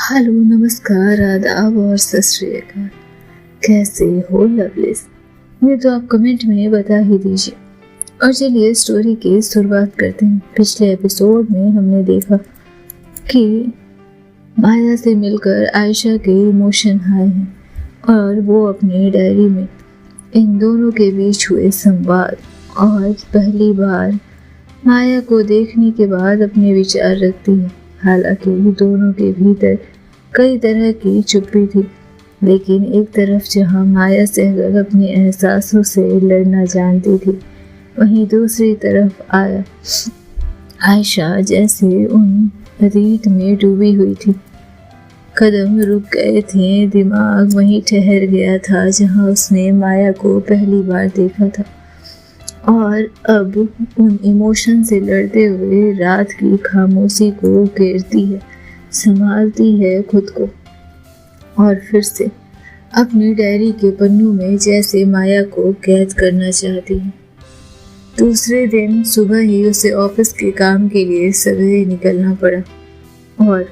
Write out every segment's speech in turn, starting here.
Hello, नमस्कार, आदाब और सत श्री अकाल। कैसे हो लवलीज? ये तो आप कमेंट में बता ही दीजिए। और चलिए स्टोरी की शुरुआत करते हैं। पिछले एपिसोड में हमने देखा कि माया से मिलकर आयशा के इमोशन हाई हैं और वो अपनी डायरी में इन दोनों के बीच हुए संवाद और पहली बार माया को देखने के बाद अपने विचार रखती है। हालांकि दोनों के भीतर कई तरह की चुप्पी थी, लेकिन एक तरफ जहां माया सहगल अपने एहसासों से लड़ना जानती थी, वहीं दूसरी तरफ आयशा जैसे उन रीत में डूबी हुई थी। कदम रुक गए थे, दिमाग वहीं ठहर गया था जहां उसने माया को पहली बार देखा था, और अब उन इमोशन से लड़ते हुए रात की खामोशी को घेरती है, संभालती है खुद को, और फिर से अपनी डायरी के पन्नों में जैसे माया को कैद करना चाहती है। दूसरे दिन सुबह ही उसे ऑफिस के काम के लिए सवेरे निकलना पड़ा और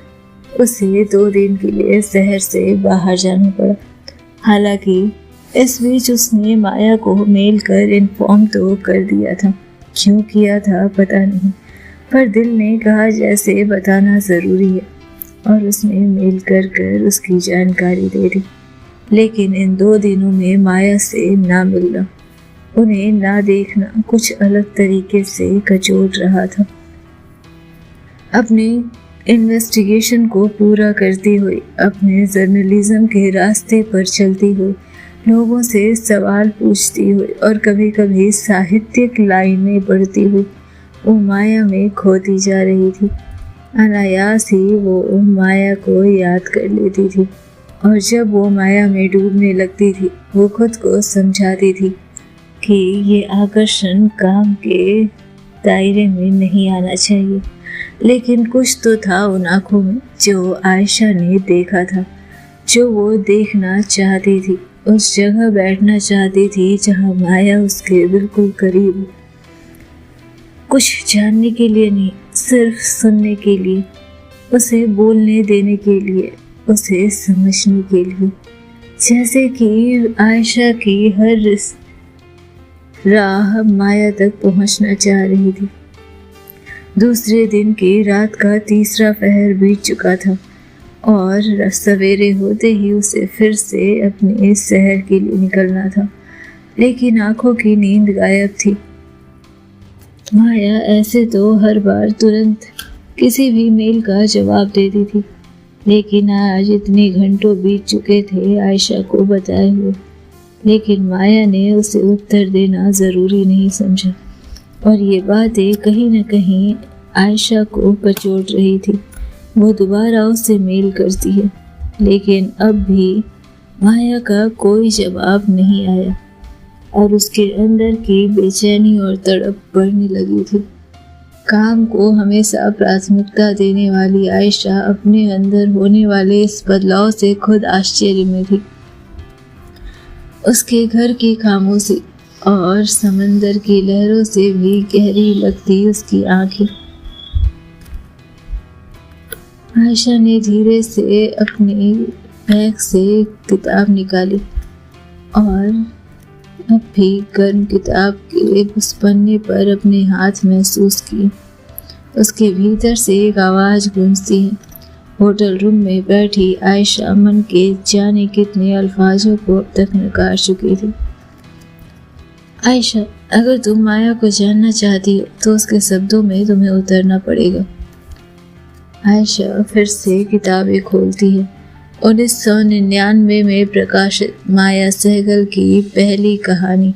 उसे 2 दिन के लिए शहर से बाहर जाना पड़ा। हालांकि इस बीच उसने माया को मेल कर इन्फॉर्म तो कर दिया था। क्यों किया था पता नहीं, पर दिल ने कहा जैसे बताना ज़रूरी है, और उसने मेल कर उसकी जानकारी दे दी। लेकिन इन 2 दिनों में माया से ना मिलना, उन्हें ना देखना कुछ अलग तरीके से कचोट रहा था। अपने इन्वेस्टिगेशन को पूरा करती हुई, अपने जर्नलिज्म के रास्ते पर चलती हुई, लोगों से सवाल पूछती हुई और कभी कभी साहित्यिक लाइनें पढ़ती हुई वो माया में खोती जा रही थी। अनायास ही वो माया को याद कर लेती थी, और जब वो माया में डूबने लगती थी, वो खुद को समझाती थी कि ये आकर्षण काम के दायरे में नहीं आना चाहिए। लेकिन कुछ तो था उन आँखों में जो आयशा ने देखा था, जो वो देखना चाहती थी। उस जगह बैठना चाहती थी जहां माया उसके बिल्कुल करीब हो। कुछ जानने के लिए नहीं, सिर्फ सुनने के लिए, उसे बोलने देने के लिए, उसे समझने के लिए। जैसे कि आयशा की हर राह माया तक पहुंचना चाह रही थी। दूसरे दिन की रात का तीसरा पहर बीत चुका था और सवेरे होते ही उसे फिर से अपने इस शहर के लिए निकलना था, लेकिन आंखों की नींद गायब थी। माया ऐसे तो हर बार तुरंत किसी भी मेल का जवाब देती थी, लेकिन आज इतने घंटों बीत चुके थे आयशा को बताए हुए, लेकिन माया ने उसे उत्तर देना ज़रूरी नहीं समझा, और ये बातें कहीं न कहीं आयशा को कचोट रही थी। वो दोबारा उससे मेल करती है, लेकिन अब भी माया का कोई जवाब नहीं आया, और उसके अंदर की बेचैनी और तड़प बढ़ने लगी थी। काम को हमेशा प्राथमिकता देने वाली आयशा अपने अंदर होने वाले इस बदलाव से खुद आश्चर्य में थी। उसके घर की खामोशी और समंदर की लहरों से भी गहरी लगती उसकी आंखें। आयशा ने धीरे से अपने बैग से किताब निकाली और अब भी गर्म किताब के उस पन्ने पर अपने हाथ महसूस किए। उसके भीतर से एक आवाज़ गूंजती है। होटल रूम में बैठी आयशा मन के जाने कितने अल्फाजों को अब तक नकार चुकी थी। आयशा, अगर तुम माया को जानना चाहती हो तो उसके शब्दों में तुम्हें उतरना पड़ेगा। आयशा फिर से किताबें खोलती है। 1999 में प्रकाशित माया सहगल की पहली कहानी।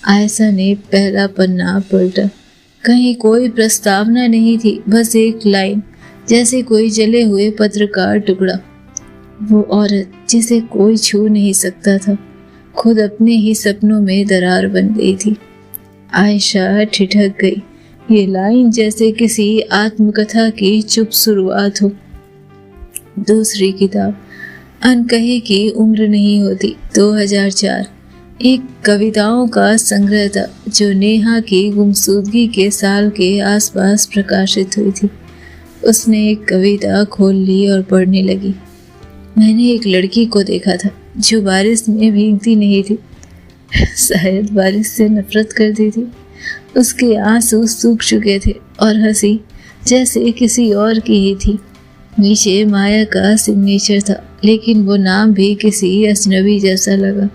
आयशा ने पहला पन्ना पलटा। कहीं कोई प्रस्तावना नहीं थी, बस एक लाइन, जैसे कोई जले हुए पत्र का टुकड़ा। वो औरत जिसे कोई छू नहीं सकता था, खुद अपने ही सपनों में दरार बन गई थी। आयशा ठिठक गई। ये लाइन जैसे किसी आत्मकथा की चुप शुरुआत हो। दूसरी किताब अनकही की उम्र नहीं होती, 2004, एक कविताओं का संग्रह था जो नेहा की गुमशुदगी के साल के आसपास प्रकाशित हुई थी। उसने एक कविता खोल ली और पढ़ने लगी। मैंने एक लड़की को देखा था जो बारिश में भीगती नहीं थी, शायद बारिश से नफरत करती थी। उसके आंसू सूख चुके थे और हंसी जैसे किसी और की ही थी। नीचे माया का सिग्नेचर था, लेकिन वो नाम भी किसी अजनबी जैसा लगा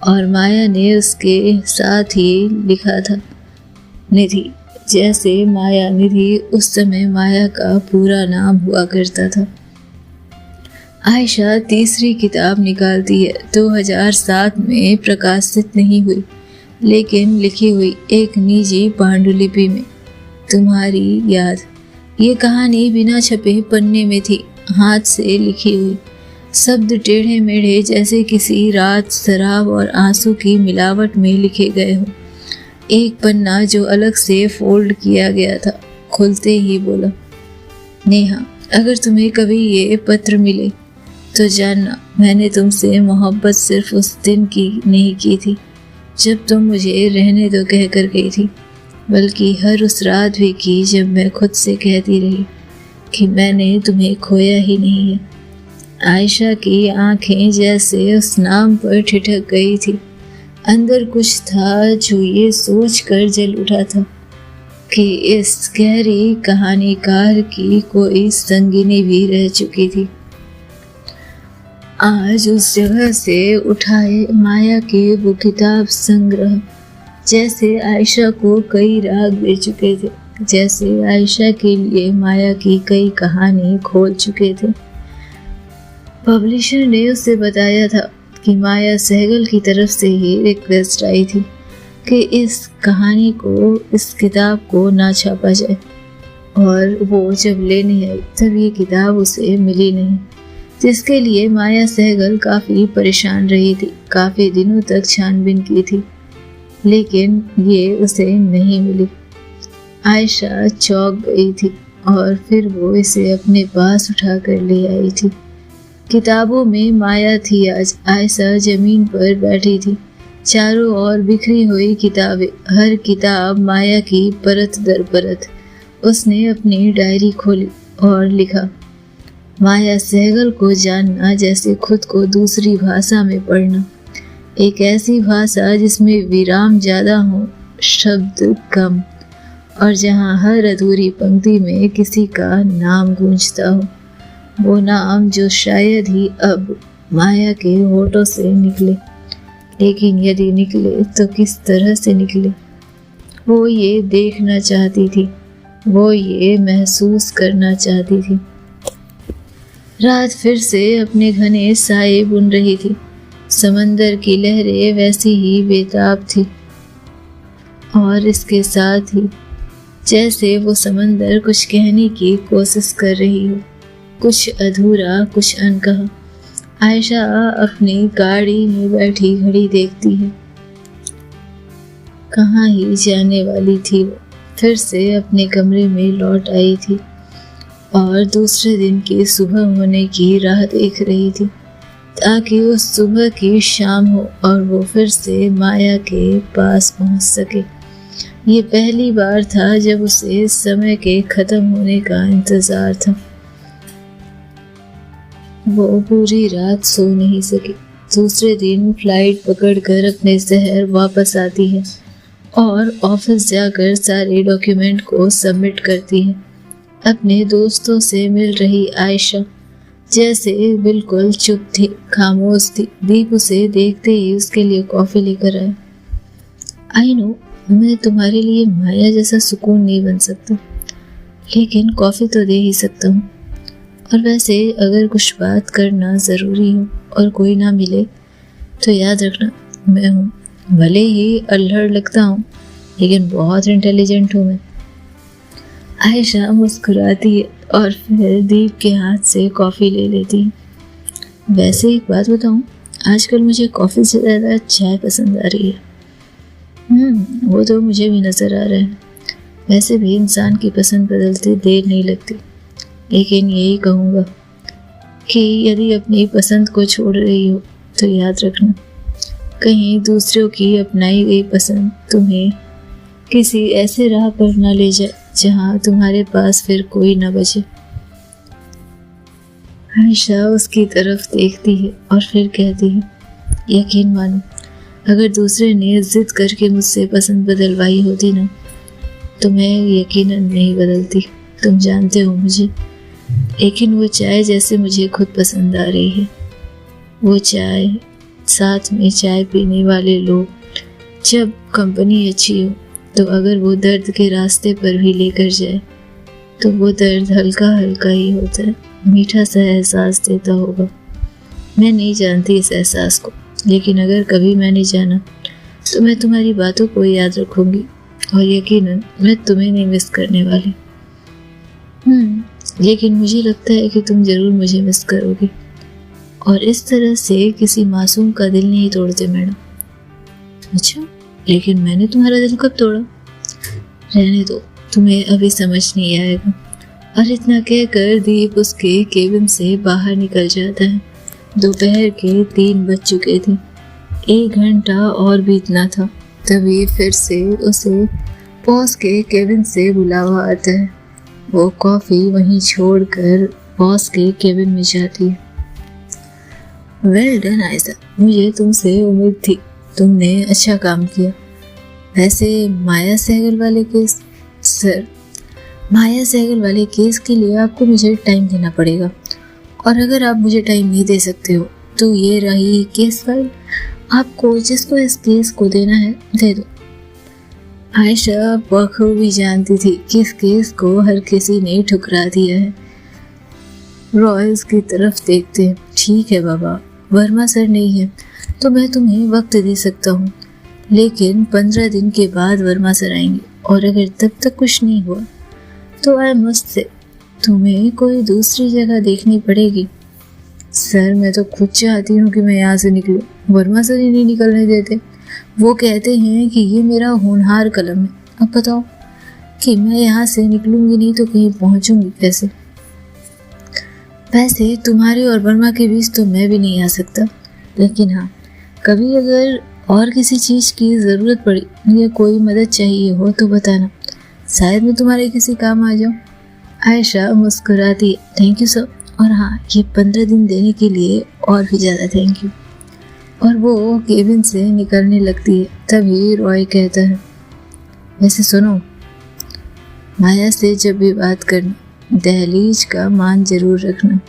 और माया ने उसके साथ ही लिखा था निधि, जैसे माया निधि उस समय माया का पूरा नाम हुआ करता था। आयशा तीसरी किताब निकालती है। 2007 में प्रकाशित नहीं हुई, लेकिन लिखी हुई एक निजी पांडुलिपि में। तुम्हारी याद। ये कहानी बिना छपे पन्ने में थी, हाथ से लिखी हुई। शब्द टेढ़े मेढ़े जैसे किसी रात शराब और आंसू की मिलावट में लिखे गए हो। एक पन्ना जो अलग से फोल्ड किया गया था खुलते ही बोला, नेहा, अगर तुम्हें कभी ये पत्र मिले तो जानना मैंने तुमसे मोहब्बत सिर्फ उस दिन की नहीं की थी जब तुम मुझे रहने दो कह कर गई थी, बल्कि हर उस रात भी की जब मैं खुद से कहती रही कि मैंने तुम्हें खोया ही नहीं है। आयशा की आंखें जैसे उस नाम पर ठिठक गई थी। अंदर कुछ था जो ये सोचकर जल उठा था कि इस गहरी कहानीकार की कोई संगिनी भी रह चुकी थी। आज उस जगह से उठाए माया के वो किताब संग्रह जैसे आयशा को कई राग दे चुके थे, जैसे आयशा के लिए माया की कई कहानी खोल चुके थे। पब्लिशर ने उसे बताया था कि माया सहगल की तरफ से ही रिक्वेस्ट आई थी कि इस कहानी को, इस किताब को ना छापा जाए, और वो जब लेने आई तब ये किताब उसे मिली नहीं, जिसके लिए माया सहगल काफ़ी परेशान रही थी। काफ़ी दिनों तक छानबीन की थी, लेकिन ये उसे नहीं मिली। आयशा चौंक गई थी और फिर वो इसे अपने पास उठा कर ले आई थी। किताबों में माया थी। आज आयशा जमीन पर बैठी थी, चारों ओर बिखरी हुई किताबें, हर किताब माया की परत दर परत। उसने अपनी डायरी खोली और लिखा, माया सहगल को जानना जैसे खुद को दूसरी भाषा में पढ़ना, एक ऐसी भाषा जिसमें विराम ज़्यादा हो, शब्द कम, और जहाँ हर अधूरी पंक्ति में किसी का नाम गूंजता हो, वो नाम जो शायद ही अब माया के होठों से निकले, लेकिन यदि निकले तो किस तरह से निकले। वो ये देखना चाहती थी, वो ये महसूस करना चाहती थी। रात फिर से अपने घने साए बुन रही थी। समंदर की लहरें वैसी ही बेताब थी, और इसके साथ ही जैसे वो समंदर कुछ कहने की कोशिश कर रही हो, कुछ अधूरा, कुछ अनकहा। आयशा अपनी गाड़ी में बैठी घड़ी देखती है। कहाँ ही जाने वाली थी वो। फिर से अपने कमरे में लौट आई थी और दूसरे दिन की सुबह होने की राह देख रही थी, ताकि उस सुबह की शाम हो और वो फिर से माया के पास पहुंच सके। ये पहली बार था जब उसे समय के खत्म होने का इंतजार था। वो पूरी रात सो नहीं सकी। दूसरे दिन फ्लाइट पकड़कर अपने शहर वापस आती है और ऑफिस जाकर सारे डॉक्यूमेंट को सबमिट करती है। अपने दोस्तों से मिल रही आयशा जैसे बिल्कुल चुप थी, खामोश थी। दीप उसे देखते ही उसके लिए कॉफ़ी लेकर आए। आई नो, मैं तुम्हारे लिए माया जैसा सुकून नहीं बन सकता, लेकिन कॉफ़ी तो दे ही सकता हूँ। और वैसे अगर कुछ बात करना ज़रूरी हो और कोई ना मिले तो याद रखना मैं हूँ। भले ही अल्हड़ लगता हूँ, लेकिन बहुत इंटेलिजेंट हूँ मैं। आयशा मुस्कुराती है और फिर दीप के हाथ से कॉफ़ी ले लेती है। वैसे एक बात बताऊँ, आजकल मुझे कॉफ़ी से ज़्यादा चाय पसंद आ रही है। वो तो मुझे भी नज़र आ रहा है। वैसे भी इंसान की पसंद बदलते देर नहीं लगती, लेकिन यही कहूँगा कि यदि अपनी पसंद को छोड़ रही हो तो याद रखना, कहीं दूसरों की अपनाई गई पसंद तुम्हें किसी ऐसे राह पर न ले जाए जहाँ तुम्हारे पास फिर कोई न बचे। आयशा उसकी तरफ देखती है और फिर कहती है, यकीन मानो, अगर दूसरे ने जिद करके मुझसे पसंद बदलवाई होती ना, तो मैं यकीनन नहीं बदलती। तुम जानते हो मुझे, लेकिन वो चाय जैसे मुझे खुद पसंद आ रही है, वो चाय, साथ में चाय पीने वाले लोग, जब कंपनी अच्छी हो, तो अगर वो दर्द के रास्ते पर भी लेकर जाए तो वो दर्द हल्का हल्का ही होता है, मीठा सा एहसास देता होगा। मैं नहीं जानती इस एहसास को, लेकिन अगर कभी मैंने जाना तो मैं तुम्हारी बातों को याद रखूंगी और यकीनन मैं तुम्हें नहीं मिस करने वाली। लेकिन मुझे लगता है कि तुम जरूर मुझे मिस करोगे, और इस तरह से किसी मासूम का दिल नहीं तोड़ते मैडम। अच्छा, लेकिन मैंने तुम्हारा दिल कब तोड़ा? रहने दो, तुम्हें अभी समझ नहीं आएगा। और इतना कहकर दीप उसके केबिन से बाहर निकल जाता है। दोपहर के 3 बज चुके थे। 1 घंटा और बीतना था। तभी फिर से उसे बॉस के केबिन से बुलावा आता है। वो कॉफ़ी वहीं छोड़कर बॉस के केबिन में जाती है। वेल डन आयशा, मुझे तुमसे उम्मीद थी, तुमने अच्छा काम किया। वैसे माया सहगल वाले केस, सर, माया सहगल वाले केस के लिए आपको मुझे टाइम देना पड़ेगा, और अगर आप मुझे टाइम नहीं दे सकते हो तो ये रही केस फाइल, आपको जिसको इस केस को देना है दे दो। आयशा बखूबी जानती थी कि इस केस को हर किसी ने ठुकरा दिया है। रॉय उसकी तरफ देखते हैं। ठीक है बाबा, वर्मा सर नहीं है तो मैं तुम्हें वक्त दे सकता हूँ, लेकिन 15 दिन के बाद वर्मा सर आएंगे, और अगर तब तक कुछ नहीं हुआ तो आई मस्ट से तुम्हें कोई दूसरी जगह देखनी पड़ेगी। सर, मैं तो खुद चाहती हूँ कि मैं यहाँ से निकलूँ, वर्मा सर ही नहीं निकलने देते। वो कहते हैं कि ये मेरा होनहार कलम है। अब बताओ कि मैं यहाँ से निकलूँगी नहीं तो कहीं पहुँचूँगी कैसे? वैसे तुम्हारे और वर्मा के बीच तो मैं भी नहीं आ सकता, लेकिन हाँ, कभी अगर और किसी चीज़ की ज़रूरत पड़ी या कोई मदद चाहिए हो तो बताना, शायद मैं तुम्हारे किसी काम आ जाऊँ। आयशा मुस्कुराती, थैंक यू सर, और हाँ, ये 15 दिन देने के लिए और भी ज़्यादा थैंक यू। और वो केबिन से निकलने लगती है। तभी रॉय कहता है, वैसे सुनो, माया से जब भी बात करना, दहलीज का मान जरूर रखना।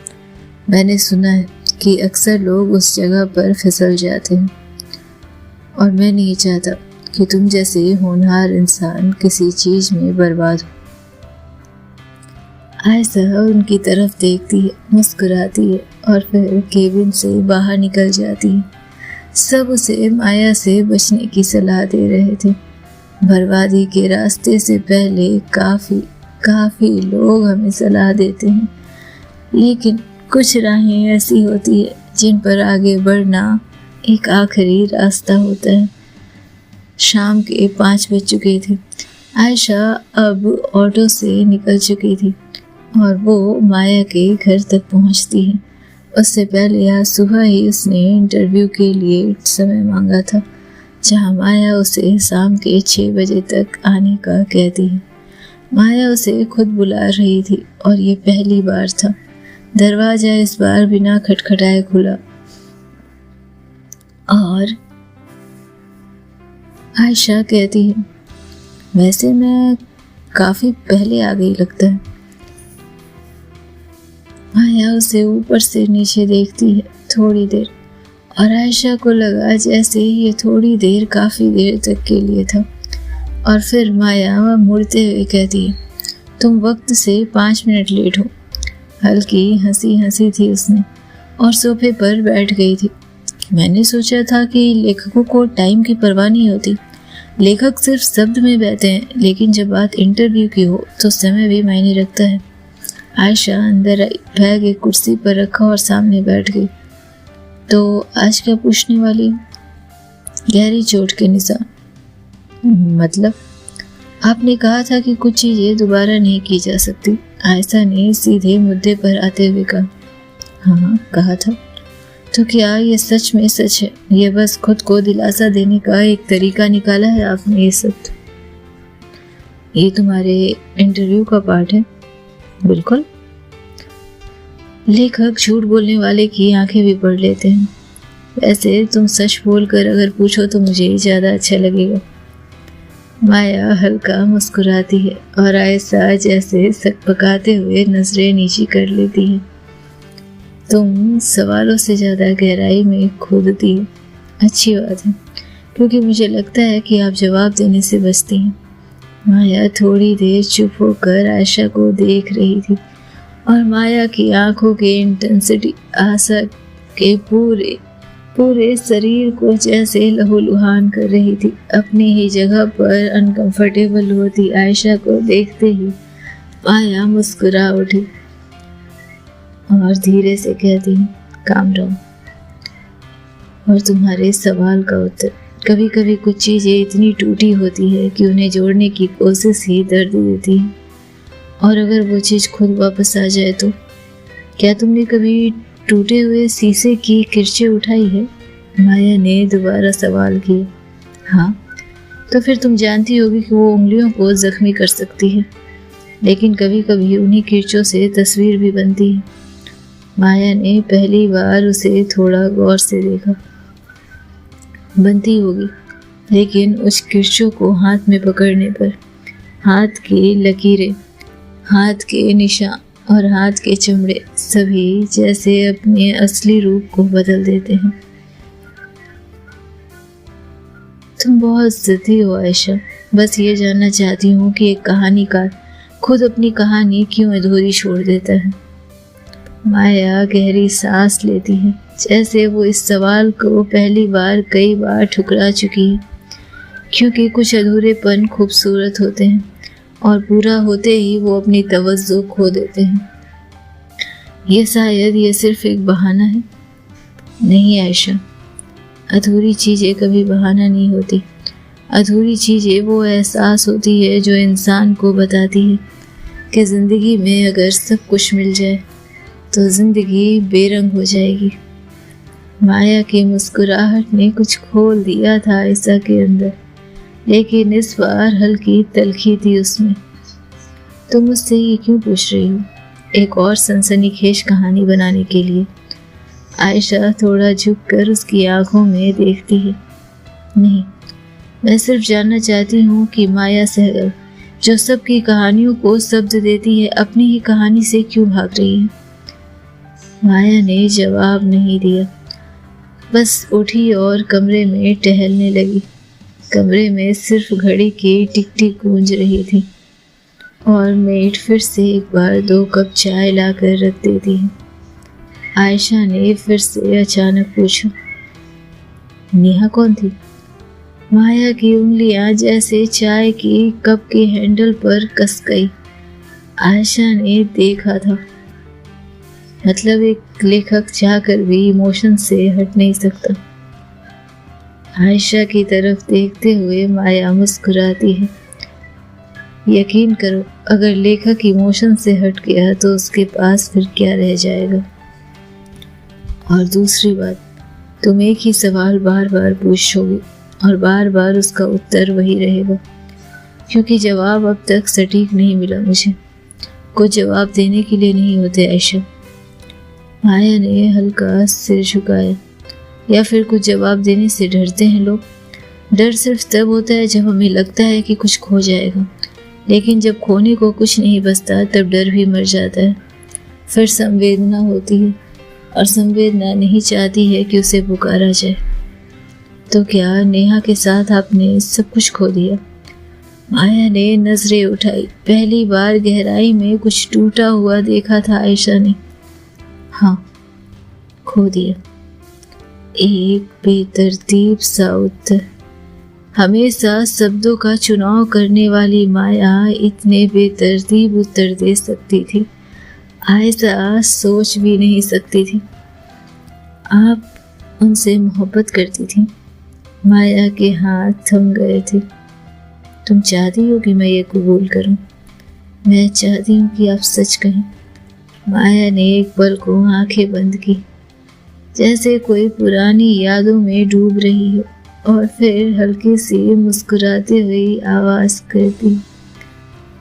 मैंने सुना है कि अक्सर लोग उस जगह पर फिसल जाते हैं, और मैं नहीं चाहता कि तुम जैसे होनहार इंसान किसी चीज़ में बर्बाद हो। आयशा उनकी तरफ देखती है, मुस्कुराती है और फिर केबिन से बाहर निकल जाती है। सब उसे माया से बचने की सलाह दे रहे थे। बर्बादी के रास्ते से पहले काफ़ी लोग हमें सलाह देते हैं, लेकिन कुछ राहें ऐसी होती है जिन पर आगे बढ़ना एक आखिरी रास्ता होता है। शाम के 5 बज चुके थे। आयशा अब ऑटो से निकल चुकी थी और वो माया के घर तक पहुंचती है। उससे पहले आज सुबह ही उसने इंटरव्यू के लिए समय मांगा था, जहां माया उसे शाम के 6 बजे तक आने का कहती है। माया उसे खुद बुला रही थी और ये पहली बार था। दरवाजा इस बार बिना खटखटाए खुला और आयशा कहती है, वैसे मैं काफ़ी पहले आ गई लगता है। माया उसे ऊपर से नीचे देखती है थोड़ी देर, और आयशा को लगा जैसे ये थोड़ी देर काफ़ी देर तक के लिए था। और फिर माया मुड़ते हुए कहती है, तुम वक्त से 5 मिनट लेट हो। हल्की हंसी थी उसने और सोफे पर बैठ गई थी। मैंने सोचा था कि लेखकों को टाइम की परवाह नहीं होती। लेखक सिर्फ शब्द में बहते हैं, लेकिन जब बात इंटरव्यू की हो तो समय भी मायने रखता है। आयशा अंदर आई, बैग एक कुर्सी पर रखा और सामने बैठ गई। तो आज क्या पूछने वाली? गहरी चोट के निशान। मतलब? आपने कहा था कि कुछ चीजें दोबारा नहीं की जा सकती। आयशा ने सीधे मुद्दे पर आते हुए कहा। हाँ, कहा था। तो क्या ये सच में सच है? ये बस खुद को दिलासा देने का एक तरीका निकाला है आपने? ये सब ये तुम्हारे इंटरव्यू का पार्ट है? बिल्कुल। लेखक झूठ बोलने वाले की आंखें भी पढ़ लेते हैं। वैसे तुम सच बोलकर अगर पूछो तो मुझे ही ज़्यादा अच्छा लगेगा। माया हल्का मुस्कुराती है और आहिस्ता जैसे सकपकाते हुए नजरें नीची कर लेती है। तुम सवालों से ज़्यादा गहराई में खोदती हो। अच्छी बात है, क्योंकि मुझे लगता है कि आप जवाब देने से बचती हैं। माया थोड़ी देर चुप होकर आयशा को देख रही थी और माया की आंखों की इंटेंसिटी आशा के पूरे पूरे शरीर को जैसे लहूलुहान कर रही थी। अपनी ही जगह पर अनकंफर्टेबल होती आयशा को देखते ही माया मुस्कुरा उठी और धीरे से कहती, काम डाउन। और तुम्हारे सवाल का उत्तर, कभी कभी कुछ चीज़ें इतनी टूटी होती है कि उन्हें जोड़ने की कोशिश ही दर्द देती है, और अगर वो चीज़ खुद वापस आ जाए तो। क्या तुमने कभी टूटे हुए शीशे की किरचें उठाई है? माया ने दोबारा सवाल किया। हाँ, तो फिर तुम जानती होगी कि वो उंगलियों को जख्मी कर सकती है, लेकिन कभी कभी उन्हीं किरचों से तस्वीर भी बनती है। माया ने पहली बार उसे थोड़ा गौर से देखा। बनती होगी, लेकिन उस किरचों को हाथ में पकड़ने पर हाथ की लकीरें, हाथ के निशान और हाथ के चमड़े सभी जैसे अपने असली रूप को बदल देते हैं। तुम बहुत ज़िद्दी हो आयशा। बस ये जानना चाहती हूँ कि एक कहानीकार खुद अपनी कहानी क्यों अधूरी छोड़ देता है। माया गहरी सांस लेती है, जैसे वो इस सवाल को पहली बार कई बार ठुकरा चुकी है, क्योंकि कुछ अधूरेपन खूबसूरत होते हैं और पूरा होते ही वो अपनी तवज्जो खो देते हैं। ये शायद ये सिर्फ एक बहाना है। नहीं आयशा, अधूरी चीज़ें कभी बहाना नहीं होती। अधूरी चीज़ें वो एहसास होती है जो इंसान को बताती है कि ज़िंदगी में अगर सब कुछ मिल जाए तो ज़िंदगी बेरंग हो जाएगी। माया की मुस्कुराहट ने कुछ खोल दिया था आयशा के अंदर, लेकिन इस बार हल्की तलखी थी उसमें। तुम मुझसे ये क्यों पूछ रही हो? एक और सनसनीखेज कहानी बनाने के लिए? आयशा थोड़ा झुककर उसकी आंखों में देखती है। नहीं, मैं सिर्फ जानना चाहती हूँ कि माया सहगल, जो सबकी कहानियों को शब्द देती है, अपनी ही कहानी से क्यों भाग रही है? माया ने जवाब नहीं दिया, बस उठी और कमरे में टहलने लगी। कमरे में सिर्फ घड़ी की टिक टिक गूंज रही थी और मेड फिर से एक बार 2 कप चाय लाकर रख देती है। आयशा ने फिर से अचानक पूछा, नेहा कौन थी? माया की उंगलियां जैसे चाय की कप के हैंडल पर कस गई। आयशा ने देखा था, मतलब एक लेखक चाहकर भी इमोशन से हट नहीं सकता। आयशा की तरफ देखते हुए माया मुस्कुराती है। यकीन करो, अगर लेखक इमोशन से हट गया तो उसके पास फिर क्या रह जाएगा। और दूसरी बात, तुम एक ही सवाल बार बार पूछोगे और बार बार उसका उत्तर वही रहेगा, क्योंकि जवाब अब तक सटीक नहीं मिला मुझे। कुछ जवाब देने के लिए नहीं होते आयशा। माया ने हल्का सिर झुकाया। या फिर कुछ जवाब देने से डरते हैं लोग? डर सिर्फ तब होता है जब हमें लगता है कि कुछ खो जाएगा, लेकिन जब खोने को कुछ नहीं बचता तब डर भी मर जाता है। फिर संवेदना होती है और संवेदना नहीं चाहती है कि उसे पुकारा जाए। तो क्या नेहा के साथ आपने सब कुछ खो दिया? माया ने नजरें उठाई। पहली बार गहराई में कुछ टूटा हुआ देखा था आयशा ने। हाँ, खो दिया। एक बेतरतीब सा उत्तर। हमेशा शब्दों का चुनाव करने वाली माया इतने बेतरतीब उत्तर दे सकती थी, आयशा सोच भी नहीं सकती थी। आप उनसे मोहब्बत करती थी। माया के हाथ थम गए थे। तुम चाहती हो कि मैं ये कबूल करूं? मैं चाहती हूँ कि आप सच कहें। माया ने एक पल को आंखें बंद की, जैसे कोई पुरानी यादों में डूब रही हो, और फिर हल्की सी मुस्कुराती हुई आवाज करती,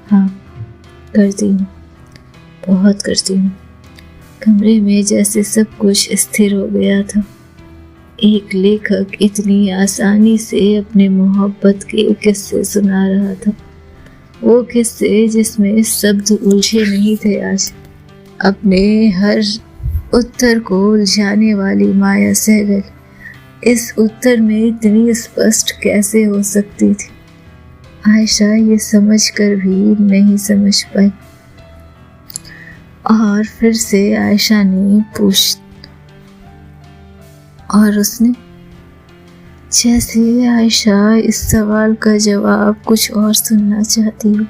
हाँ करती हूँ, बहुत करती हूँ। कमरे में जैसे सब कुछ स्थिर हो गया था। एक लेखक इतनी आसानी से अपने मोहब्बत के किस्से सुना रहा था, वो किस्से जिसमें शब्द उलझे नहीं थे। आज अपने हर उत्तर को उलझाने वाली माया सहगल इस उत्तर में इतनी स्पष्ट कैसे हो सकती थी? आयशा ये समझकर भी नहीं समझ पाई। और फिर से आयशा ने और उसने जैसे आयशा इस सवाल का जवाब कुछ और सुनना चाहती हो,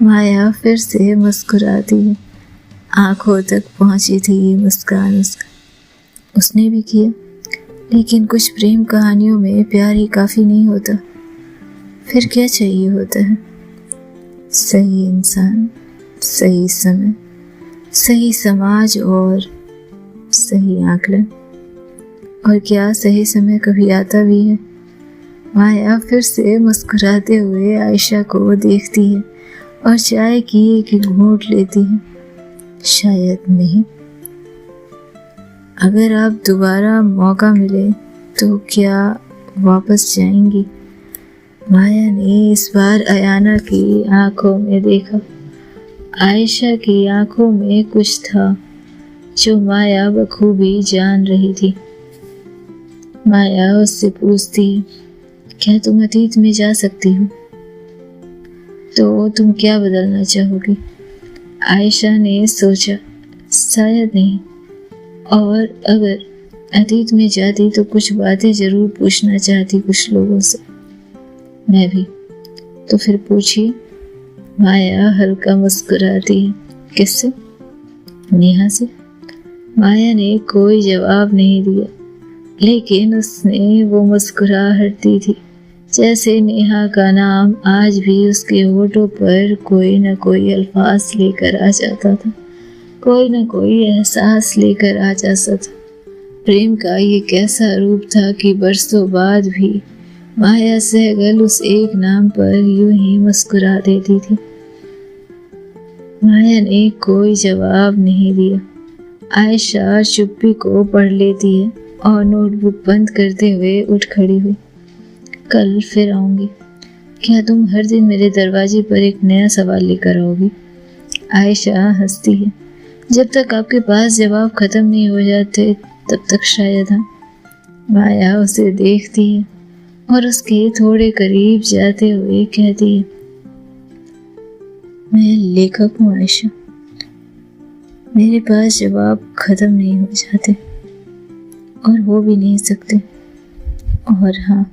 माया फिर से मुस्कुराती है। आंखों तक पहुंची थी ये मुस्कान उसने भी किया। लेकिन कुछ प्रेम कहानियों में प्यार ही काफी नहीं होता, फिर क्या चाहिए होता है? सही इंसान, सही समय, सही समाज और सही आकलन। और क्या सही समय कभी आता भी है? माया फिर से मुस्कुराते हुए आयशा को देखती है और चाय की एक घूंट लेती है। शायद नहीं। अगर आप दोबारा मौका मिले तो क्या वापस जाएंगी? माया ने इस बार अयाना की आंखों में देखा। आयशा की आंखों में कुछ था जो माया बखूबी जान रही थी। माया उससे पूछती है, क्या तुम अतीत में जा सकती हो? तो तुम क्या बदलना चाहोगी? आयशा ने सोचा, शायद नहीं। और अगर अतीत में जाती तो कुछ बातें जरूर पूछना चाहती कुछ लोगों से। मैं भी। तो फिर पूछिए। माया हल्का मुस्कुराती है। किससे? नेहा से। माया ने कोई जवाब नहीं दिया, लेकिन उसने वो मुस्कुराहट दी थी जैसे नेहा का नाम आज भी उसके होठों पर कोई न कोई अल्फाज लेकर आ जाता था, कोई न कोई एहसास लेकर आ जाता था। प्रेम का ये कैसा रूप था कि बरसों बाद भी माया सहगल उस एक नाम पर यूं ही मुस्कुरा देती थी। माया ने कोई जवाब नहीं दिया। आयशा चुप्पी को पढ़ लेती है और नोटबुक बंद करते हुए उठ खड़ी हुई। कल फिर आऊंगी। क्या तुम हर दिन मेरे दरवाजे पर एक नया सवाल लेकर आओगी? आयशा हंसती है। जब तक आपके पास जवाब खत्म नहीं हो जाते तब तक शायद। हाँ। माया उसे देखती है और उसके थोड़े करीब जाते हुए कहती है, मैं लेखक हूँ आयशा। मेरे पास जवाब खत्म नहीं हो जाते और हो भी नहीं सकते। और हाँ,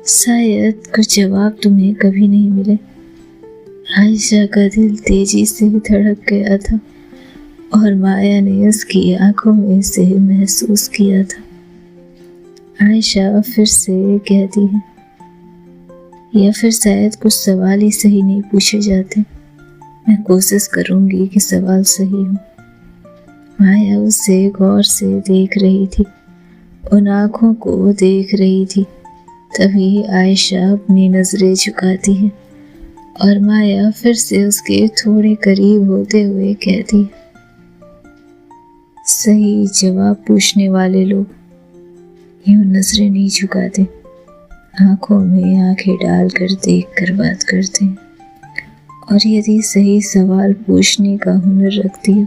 शायद कुछ जवाब तुम्हें कभी नहीं मिले। आयशा का दिल तेजी से धड़क गया था और माया ने उसकी आंखों में से महसूस किया था। आयशा फिर से कहती है, या फिर शायद कुछ सवाल ही सही नहीं पूछे जाते। मैं कोशिश करूंगी कि सवाल सही हो। माया उसे गौर से देख रही थी, उन आंखों को देख रही थी। तभी आयशा अपनी नजरें झुकाती है और माया फिर से उसके थोड़े करीब होते हुए कहती है, सही जवाब पूछने वाले लोग यूं नजरें नहीं झुकाते, आंखों में आंखें डालकर देखकर बात करते हैं। और यदि सही सवाल पूछने का हुनर रखती हो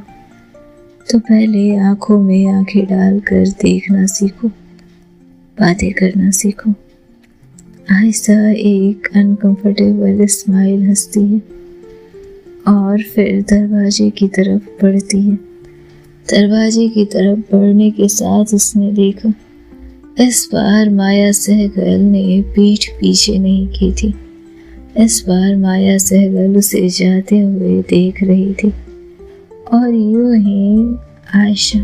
तो पहले आंखों में आंखें डालकर देखना सीखो, बातें करना सीखो। आयशा एक अनकंफर्टेबल स्माइल हंसती है और फिर दरवाजे की तरफ बढ़ती है। दरवाजे की तरफ बढ़ने के साथ उसने देखा, इस बार माया सहगल ने पीठ पीछे नहीं की थी। इस बार माया सहगल उसे जाते हुए देख रही थी और यूं ही आयशा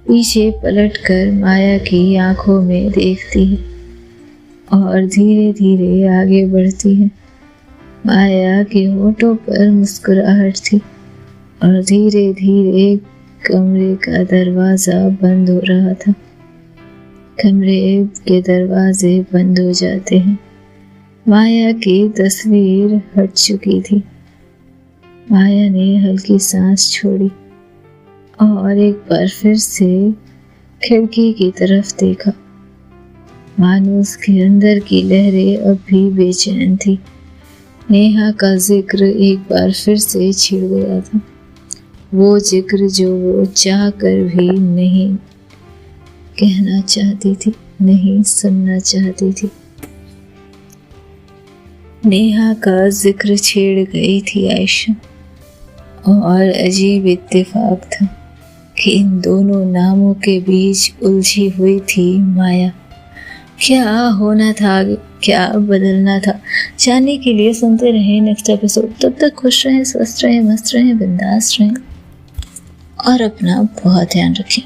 पीछे पलटकर माया की आंखों में देखती है और धीरे धीरे आगे बढ़ती है। माया के होठों पर मुस्कुराहट थी और धीरे धीरे कमरे का दरवाजा बंद हो रहा था। कमरे के दरवाजे बंद हो जाते हैं। माया की तस्वीर हट चुकी थी। माया ने हल्की सांस छोड़ी और एक बार फिर से खिड़की की तरफ देखा। मानो उसके अंदर की लहरें अब भी बेचैन थी। नेहा का जिक्र एक बार फिर से छिड़ गया था, वो जिक्र जो वो चाह कर भी नहीं कहना चाहती थी, नहीं सुनना चाहती थी। नेहा का जिक्र छेड़ गई थी आयशा, और अजीब इत्तेफाक था कि इन दोनों नामों के बीच उलझी हुई थी माया। क्या होना था आगे, क्या बदलना था, जानने के लिए सुनते रहें नेक्स्ट एपिसोड। तब तक खुश रहें, स्वस्थ रहें, मस्त रहें, बिंदास रहें और अपना बहुत ध्यान रखें।